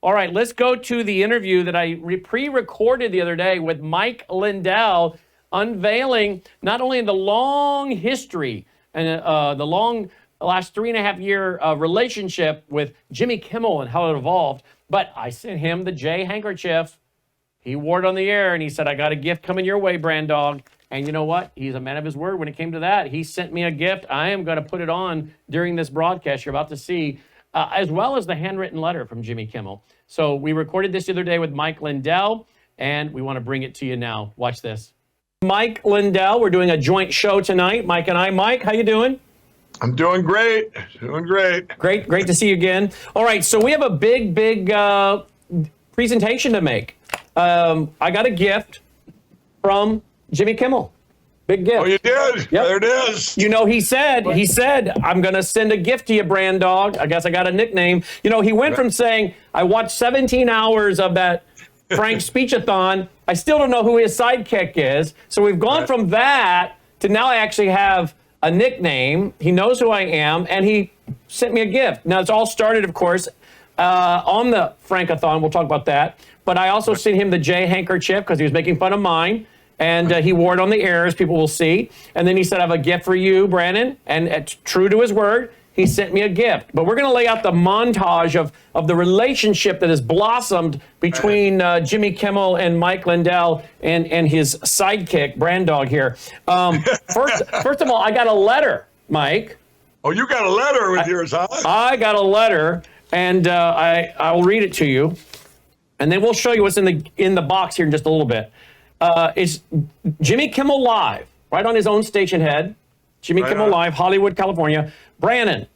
All right, let's go to the interview that I pre-recorded the other day with Mike Lindell, unveiling not only the long history and the last 3.5 year relationship with Jimmy Kimmel and how it evolved, but I sent him the J handkerchief. He wore it on the air, and he said, I got a gift coming your way, Brand Dog. And you know what? He's a man of his word when it came to that. He sent me a gift. I am going to put it on during this broadcast you're about to see, as well as the handwritten letter from Jimmy Kimmel. So we recorded this the other day with Mike Lindell, and we want to bring it to you now. Watch this. Mike Lindell, we're doing a joint show tonight, Mike and I. Mike, how you doing? I'm doing great. Great to see you again. All right, so we have a big presentation to make. I got a gift from Jimmy Kimmel. Big gift. Oh, you did? Yep. There it is. You know, he said, I'm going to send a gift to you, Brand Dog. I guess I got a nickname. You know, he went from saying, I watched 17 hours of that Frank speech-a-thon. I still don't know who his sidekick is. So we've gone from that to now I actually have a nickname. He knows who I am, and he sent me a gift. Now, it's all started, of course, on the Frank-a-thon. We'll talk about that. But I also sent him the J handkerchief because he was making fun of mine. And he wore it on the air, as people will see. And then he said, I have a gift for you, Brannon. And true to his word, he sent me a gift. But we're going to lay out the montage of the relationship that has blossomed between Jimmy Kimmel and Mike Lindell and his sidekick, Brand Dog here. First of all, I got a letter, Mike. Oh, you got a letter with yours, huh? I got a letter, and I will read it to you. And then we'll show you what's in the box here in just a little bit. It's Jimmy Kimmel Live, right on his own station head. Jimmy Kimmel Live, Hollywood, California. Brannon,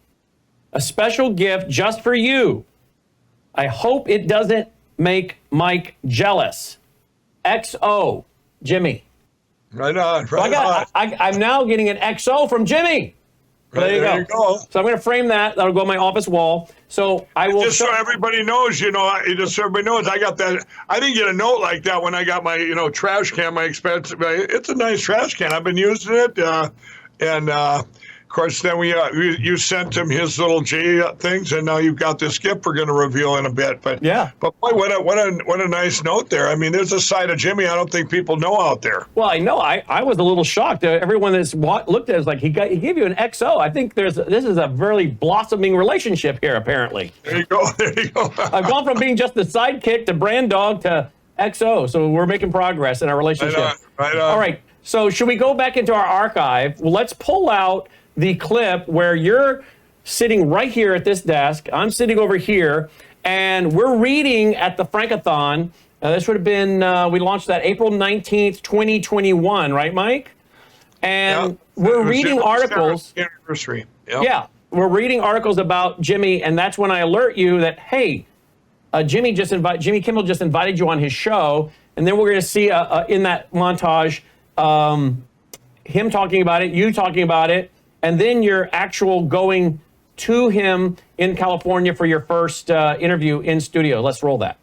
a special gift just for you. I hope it doesn't make Mike jealous. XO, Jimmy. Right on. I'm now getting an XO from Jimmy. There you go. So I'm going to frame that. That'll go on my office wall. So I will. Just so everybody knows, I got that. I didn't get a note like that when I got my, trash can, my expensive. It's a nice trash can. I've been using it. Of course, then you sent him his little J things, and now you've got this gift we're going to reveal in a bit. But boy, what a nice note there. I mean, there's a side of Jimmy I don't think people know out there. Well, I know. I was a little shocked. Everyone that's looked at it is like, he gave you an XO. I think this is a very blossoming relationship here, apparently. There you go. I've gone from being just the sidekick to Brand Dog to XO. So we're making progress in our relationship. Right on. All right. So should we go back into our archive? Well, let's pull out the clip where you're sitting right here at this desk. I'm sitting over here, and we're reading at the Frank-a-thon. This would have been, we launched that April 19th, 2021, right, Mike? And we're reading articles. Anniversary. Yep. Yeah, we're reading articles about Jimmy, and that's when I alert you that, hey, Jimmy Kimmel just invited you on his show, and then we're going to see in that montage him talking about it, you talking about it, and then your actual going to him in California for your first interview in studio. Let's roll that.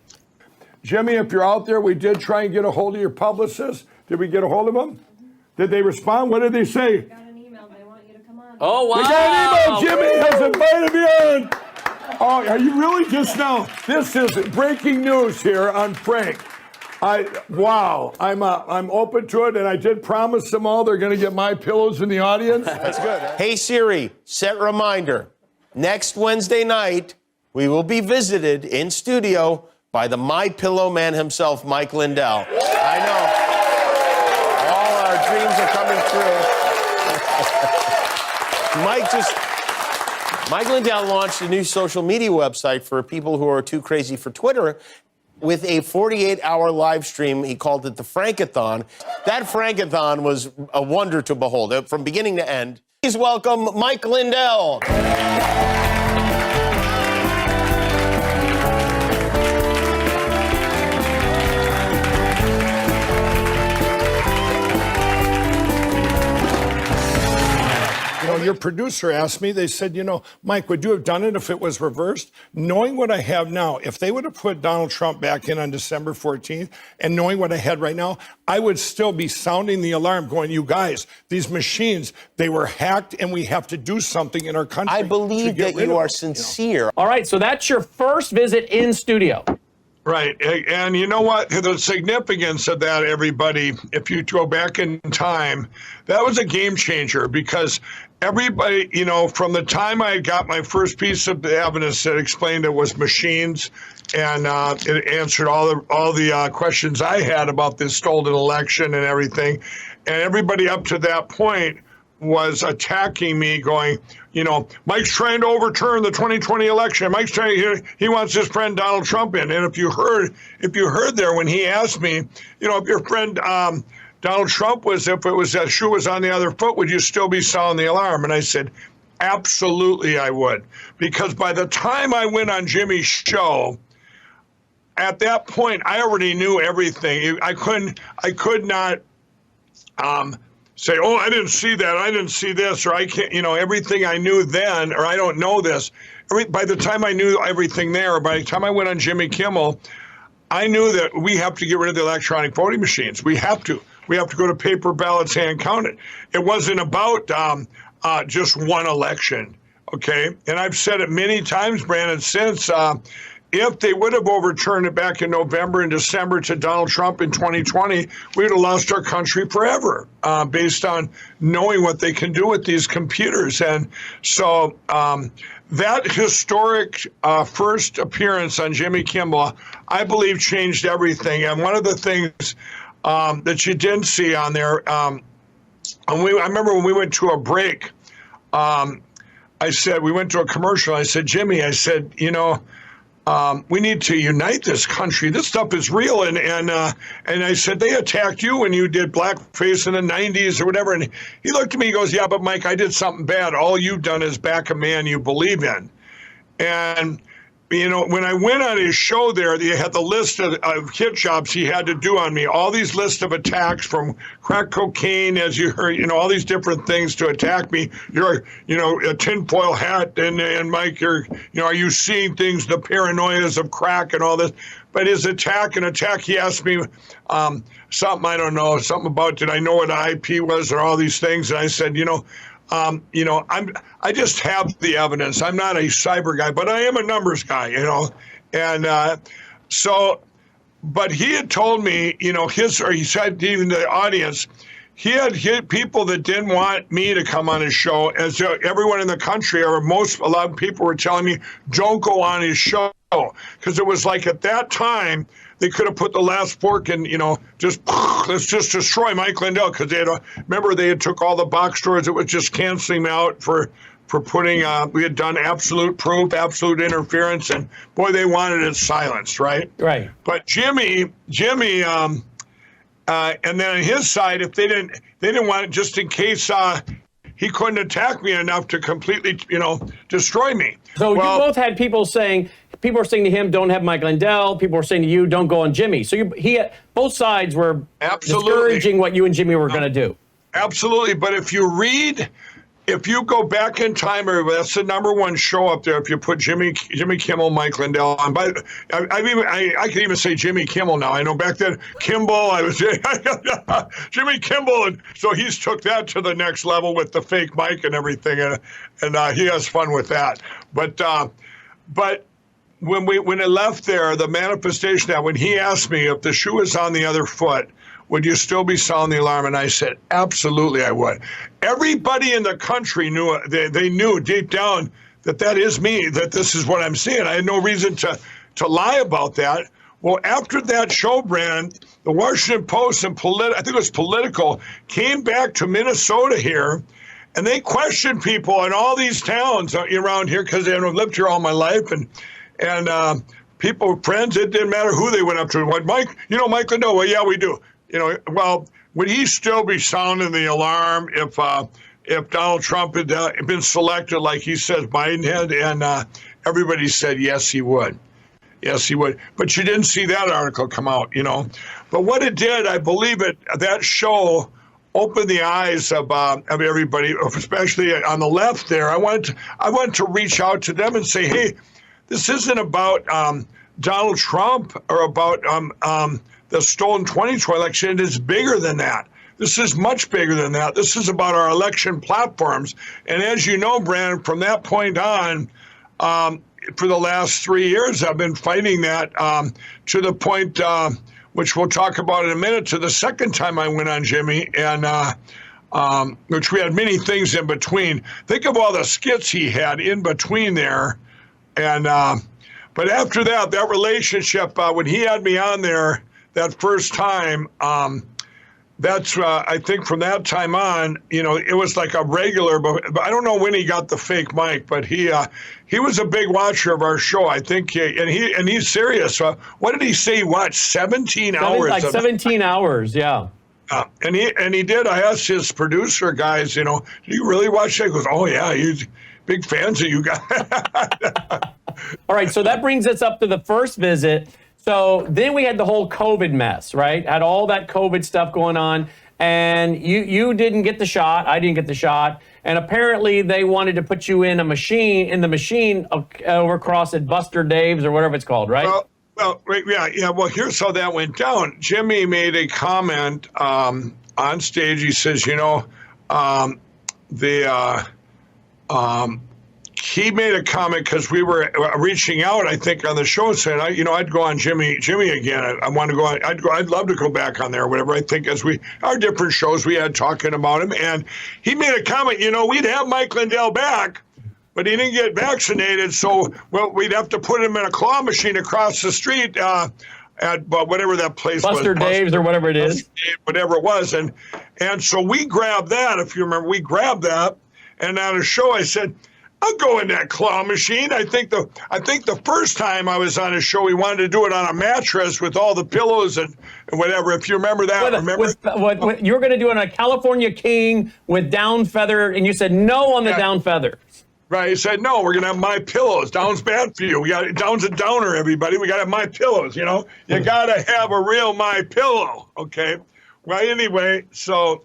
Jimmy, if you're out there, we did try and get a hold of your publicist. Did we get a hold of them? Did they respond? What did they say? Got an email. They want you to come on. Oh, wow. We got an email. Jimmy has invited me on. Oh, are you really just now? This is breaking news here on Frank. Wow, I'm open to it, and I did promise them all they're going to get my pillows in the audience. That's good. Hey Siri, set reminder. Next Wednesday night, we will be visited in studio by the My Pillow man himself, Mike Lindell. I know. All our dreams are coming true. Mike Lindell launched a new social media website for people who are too crazy for Twitter. With a 48-hour live stream, he called it the Frank-a-thon. That Frank-a-thon was a wonder to behold, from beginning to end. Please welcome Mike Lindell. Your producer asked me, they said, Mike, would you have done it if it was reversed? Knowing what I have now, if they would have put Donald Trump back in on December 14th, and knowing what I had right now, I would still be sounding the alarm going, you guys, these machines, they were hacked, and we have to do something in our country. I believe that you are sincere. All right, so that's your first visit in studio. Right. And you know what? The significance of that, everybody, if you go back in time, that was a game changer because everybody, you know, from the time I got my first piece of evidence that explained it was machines and it answered all the questions I had about this stolen election and everything. And everybody up to that point was attacking me, going, you know, Mike's trying to overturn the 2020 election. Mike's trying. He wants his friend Donald Trump in. And if you heard there when he asked me, you know, if your friend Donald Trump was, if it was that shoe was on the other foot, would you still be sounding the alarm? And I said, absolutely, I would, because by the time I went on Jimmy's show, at that point, I already knew everything. I could not. Say, oh, I didn't see that, I didn't see this, or I can't, you know, everything I knew then, or I don't know this. By the time I knew everything there, by the time I went on Jimmy Kimmel, I knew that we have to get rid of the electronic voting machines. We have to. We have to go to paper ballots, hand counted. It wasn't about just one election, okay? And I've said it many times, Brannon, since if they would have overturned it back in November and December to Donald Trump in 2020, we would have lost our country forever based on knowing what they can do with these computers. And so that historic first appearance on Jimmy Kimmel, I believe, changed everything. And one of the things that you didn't see on there, I remember when we went to a break, I said, we went to a commercial. I said, Jimmy, I said, you know, we need to unite this country. This stuff is real. And I said, they attacked you when you did blackface in the 90s or whatever. And he looked at me, he goes, yeah, but Mike, I did something bad. All you've done is back a man you believe in. And, you know, when I went on his show there, they had the list of hit jobs he had to do on me, all these lists of attacks from crack cocaine, as you heard, you know, all these different things to attack me. You're, you know, a tinfoil hat, and Mike, you're, you know, are you seeing things, the paranoias of crack and all this? But his attack, he asked me something, I don't know, something about, did I know what an IP was or all these things? And I said, you know, I just have the evidence. I'm not a cyber guy, but I am a numbers guy, you know. And so, but he had told me, you know, he said even to the audience, he had hit people that didn't want me to come on his show. As everyone in the country, or a lot of people were telling me, don't go on his show. Because it was like at that time, they could have put the last fork in, you know, just let's just destroy Mike Lindell, because they had took all the box stores. It was just canceling out for putting, we had done absolute proof, absolute interference, and boy, they wanted it silenced, right? Right. But Jimmy, and then on his side, if they didn't want it, just in case he couldn't attack me enough to completely, you know, destroy me. So you both had people were saying to him, don't have Mike Lindell. People were saying to you, don't go on Jimmy. So both sides were discouraging what you and Jimmy were going to do. Absolutely. But if you go back in time, that's the number one show up there. If you put Jimmy Kimmel, Mike Lindell on, but I can even say Jimmy Kimmel now. I know back then Kimball, I was Jimmy Kimball, and so he's took that to the next level with the fake mic and everything, and he has fun with that. But when it left there, the manifestation that when he asked me if the shoe is on the other foot, would you still be sounding the alarm? And I said, absolutely, I would. Everybody in the country knew, they knew deep down that is me, that this is what I'm seeing. I had no reason to lie about that. Well, after that show, Brannon, the Washington Post and I think it was Political, came back to Minnesota here, and they questioned people in all these towns around here, because I've lived here all my life, and people, friends, it didn't matter who they went up to. Like, Mike, you know Mike Lindell? Well, yeah, we do. You know, well, would he still be sounding the alarm if Donald Trump had been selected, like he says Biden had? And everybody said, yes, he would. Yes, he would. But you didn't see that article come out, you know. But what it did, I believe that show opened the eyes of everybody, especially on the left there. I wanted to reach out to them and say, hey, this isn't about Donald Trump or about the stolen 2020 election. It is bigger than that. This is much bigger than that. This is about our election platforms. And as you know, Brannon, from that point on, for the last 3 years, I've been fighting that to the point, which we'll talk about in a minute, to the second time I went on Jimmy, and which we had many things in between. Think of all the skits he had in between there. And but after that relationship, when he had me on there that first time, that's I think from that time on, it was like a regular. But I don't know when he got the fake mic, but he was a big watcher of our show. I think, and he's serious. What did he say? He watched 17 hours. Like 17 hours, yeah. And he did. I asked his producer guys, do you really watch that? He goes, oh yeah, he's big fans of you guys. All right, so that brings us up to the first visit. So then we had the whole COVID mess, right? Had all that COVID stuff going on, and you didn't get the shot. I didn't get the shot, and apparently they wanted to put you in the machine over across at Buster Dave's or whatever it's called, right? Well, yeah. Well, here's how that went down. Jimmy made a comment on stage. He says, he made a comment because we were reaching out, I think, on the show, saying, I'd go on Jimmy again. I want to go on. I'd love to go back on there or whatever. I think as our different shows we had talking about him, and he made a comment. We'd have Mike Lindell back, but he didn't get vaccinated, so we'd have to put him in a claw machine across the street at whatever that place was. Buster Dave's or whatever it is. Whatever it was, and so we grabbed that. If you remember, we grabbed that, and on a show I said, I'll go in that claw machine. I think the first time I was on a show, we wanted to do it on a mattress with all the pillows and whatever. If you remember that, what you were going to do it on a California King with down feather, and you said no on the down feather. Right. He said, no, we're going to have My Pillows. Down's bad for you. Down's a downer, everybody. We got to have My Pillows, You got to have a real My Pillow. Okay. Well, anyway, so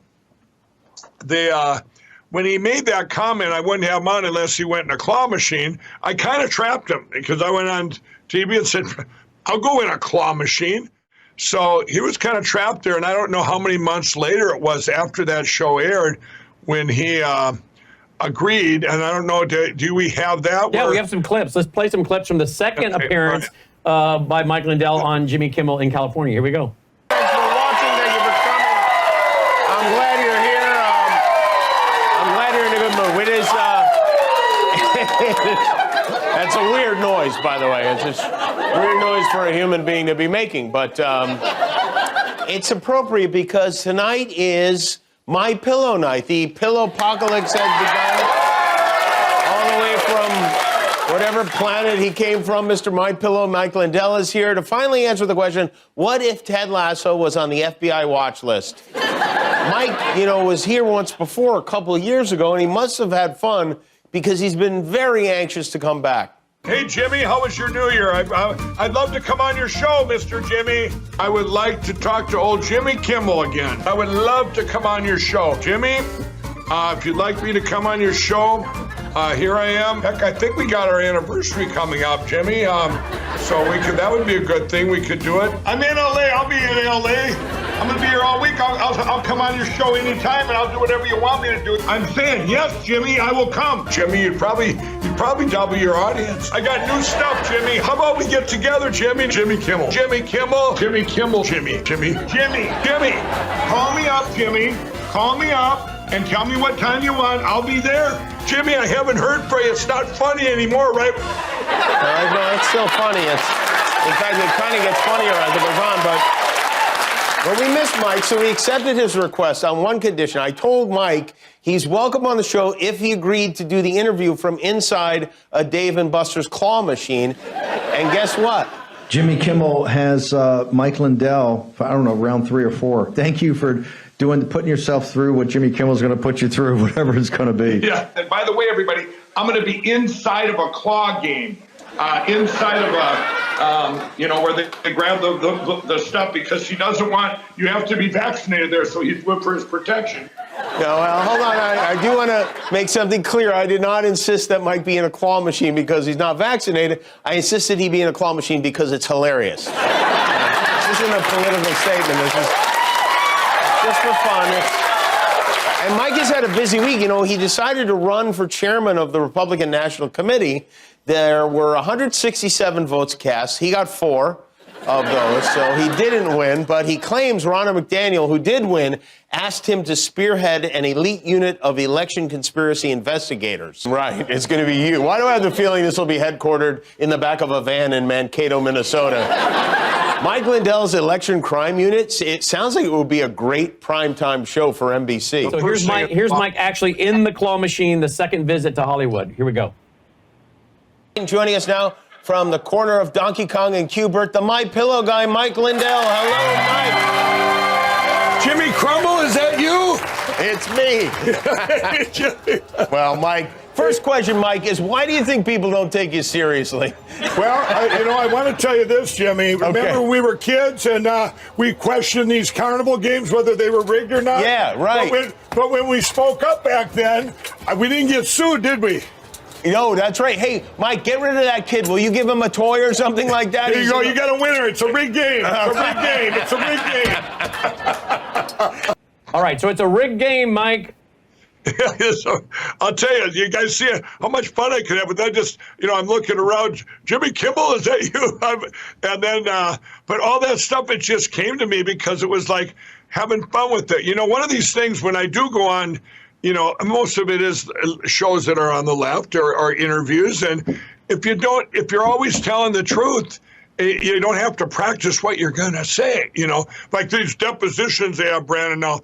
when he made that comment, I wouldn't have him on unless he went in a claw machine. I kind of trapped him because I went on TV and said, I'll go in a claw machine. So he was kind of trapped there. And I don't know how many months later it was after that show aired when he agreed. And I don't know, do we have that? Yeah, we have some clips. Let's play some clips from the second appearance by Mike Lindell on Jimmy Kimmel in California. Here we go. Thanks for watching. Thank you for coming. I'm glad you're here. I'm glad you're in a good mood. It is, that's a weird noise, by the way. It's just a weird noise for a human being to be making. But it's appropriate because tonight is My Pillow night. The pillow apocalypse has begun. All the way from whatever planet he came from, Mr. My Pillow, Mike Lindell is here to finally answer the question, what if Ted Lasso was on the FBI watch list? Mike, was here once before a couple of years ago, and he must have had fun because he's been very anxious to come back. Hey, Jimmy, how was your New Year? I'd love to come on your show, Mr. Jimmy. I would like to talk to old Jimmy Kimmel again. I would love to come on your show. Jimmy, if you'd like me to come on your show, here I am. Heck, I think we got our anniversary coming up, Jimmy. So that would be a good thing. We could do it. I'm in LA. I'll be in LA. I'm going to be here all week. I'll come on your show anytime, and I'll do whatever you want me to do. I'm saying, yes, Jimmy, I will come. Jimmy, you'd probably double your audience. I got new stuff, Jimmy. How about we get together, Jimmy? Jimmy Kimmel. Jimmy Kimmel. Jimmy Kimmel. Jimmy. Jimmy. Call me up, Jimmy. Call me up and tell me what time you want. I'll be there. Jimmy, I haven't heard from you. It's not funny anymore, right? No, it's still funny. In fact, it kind of gets funnier as it goes on, but we missed Mike, so we accepted his request on one condition. I told Mike he's welcome on the show if he agreed to do the interview from inside a Dave and Buster's claw machine. And guess what? Jimmy Kimmel has Mike Lindell, I don't know, round 3 or 4. Thank you for putting yourself through what Jimmy Kimmel's going to put you through, whatever it's going to be. Yeah. And by the way, everybody, I'm going to be inside of a claw game, inside of where they grab the stuff because he doesn't want, you have to be vaccinated there, so he's good for his protection. No, well, hold on. I do want to make something clear. I did not insist that Mike be in a claw machine because he's not vaccinated. I insisted he be in a claw machine because it's hilarious. This isn't a political statement. This is just for fun. And Mike has had a busy week. You know, he decided to run for chairman of the Republican National Committee. There were 167 votes cast. He got 4 of those, so he didn't win. But he claims Ronna McDaniel, who did win, asked him to spearhead an elite unit of election conspiracy investigators. Right, it's going to be you. Why do I have the feeling this will be headquartered in the back of a van in Mankato, Minnesota? Mike Lindell's election crime units, it sounds like it would be a great primetime show for NBC. So here's Mike actually in the claw machine, the second visit to Hollywood. Here we go. Joining us now from the corner of Donkey Kong and Q*bert, the My Pillow guy, Mike Lindell. Hello, Mike. Jimmy Crumble, is that you? It's me. Well, Mike, first question, Mike, is why do you think people don't take you seriously? Well, I want to tell you this, Jimmy. Remember we were kids and we questioned these carnival games, whether they were rigged or not? Yeah, right. But when we spoke up back then, we didn't get sued, did we? No, that's right. Hey, Mike, get rid of that kid. Will you give him a toy or something like that? There you go. You got a winner. It's a rigged game. It's a rigged game. It's a rigged game. All right, so it's a rigged game, Mike. So, I'll tell you, you guys see how much fun I could have, but then just, I'm looking around, Jimmy Kimmel, is that you? And then, but all that stuff, it just came to me because it was like having fun with it. One of these things when I do go on, most of it is shows that are on the left or interviews. And if you're always telling the truth, you don't have to practice what you're going to say, like these depositions they have, Brannon, now,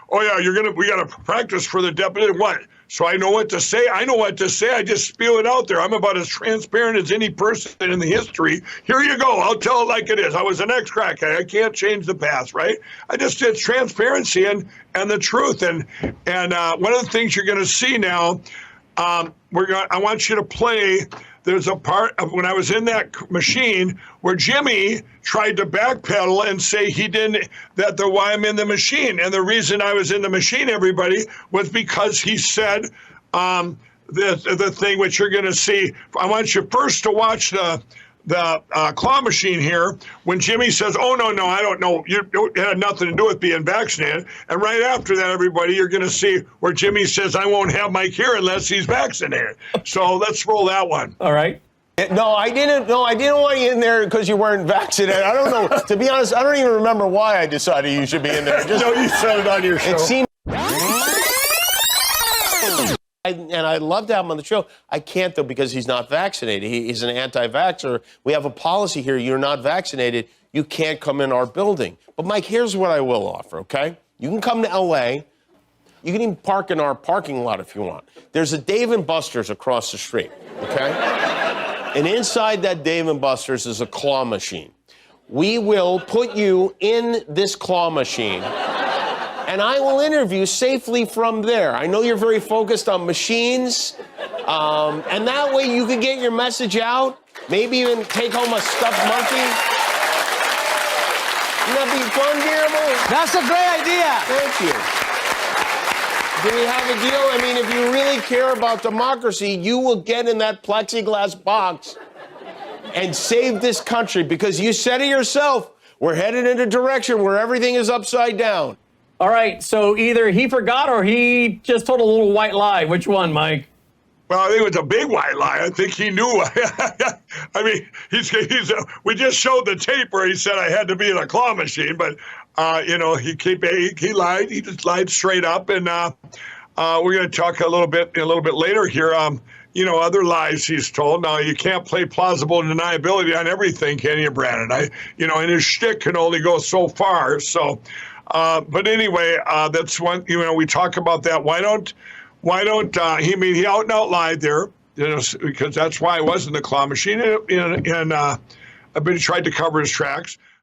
oh yeah, we got to practice for the deposition. What? So I know what to say. I know what to say. I just spew it out there. I'm about as transparent as any person in the history. Here you go. I'll tell it like it is. I was an ex-crackhead. I can't change the past, right? It's transparency and the truth. And one of the things you're going to see now, I want you to play. There's a part of when I was in that machine where Jimmy tried to backpedal and say why I'm in the machine. And the reason I was in the machine, everybody, was because he said the thing which you're going to see. I want you first to watch the claw machine here when Jimmy says, oh, no, I don't know. It had nothing to do with being vaccinated. And right after that, everybody, you're going to see where Jimmy says, I won't have Mike here unless he's vaccinated. So let's roll that one. All right. No, I didn't want you in there because you weren't vaccinated. I don't know. To be honest, I don't even remember why I decided you should be in there. No, you said it on your show. It seemed... And I'd love to have him on the show. I can't, though, because he's not vaccinated. He's an anti-vaxxer. We have a policy here. You're not vaccinated. You can't come in our building. But, Mike, here's what I will offer, okay? You can come to L.A. You can even park in our parking lot if you want. There's a Dave & Buster's across the street, okay? And inside that Dave & Buster's is a claw machine. We will put you in this claw machine. And I will interview safely from there. I know you're very focused on machines, and that way you can get your message out, maybe even take home a stuffed monkey. Wouldn't that be fun, Guillermo? That's a great idea. Thank you. Do we have a deal? I mean, if you really care about democracy, you will get in that plexiglass box and save this country, because you said it yourself, we're headed in a direction where everything is upside down. All right, so either he forgot or he just told a little white lie. Which one, Mike? Well, I think it was a big white lie. I think he knew. I mean, we just showed the tape where he said I had to be in a claw machine, but he lied. He just lied straight up, and we're going to talk a little bit later here. Other lies he's told. Now, you can't play plausible deniability on everything, can you, Brannon? And his shtick can only go so far. So. But anyway, that's one, we talk about that. Why don't he out and out lied there, because that's why I was in the claw machine, and I've been tried to cover his tracks.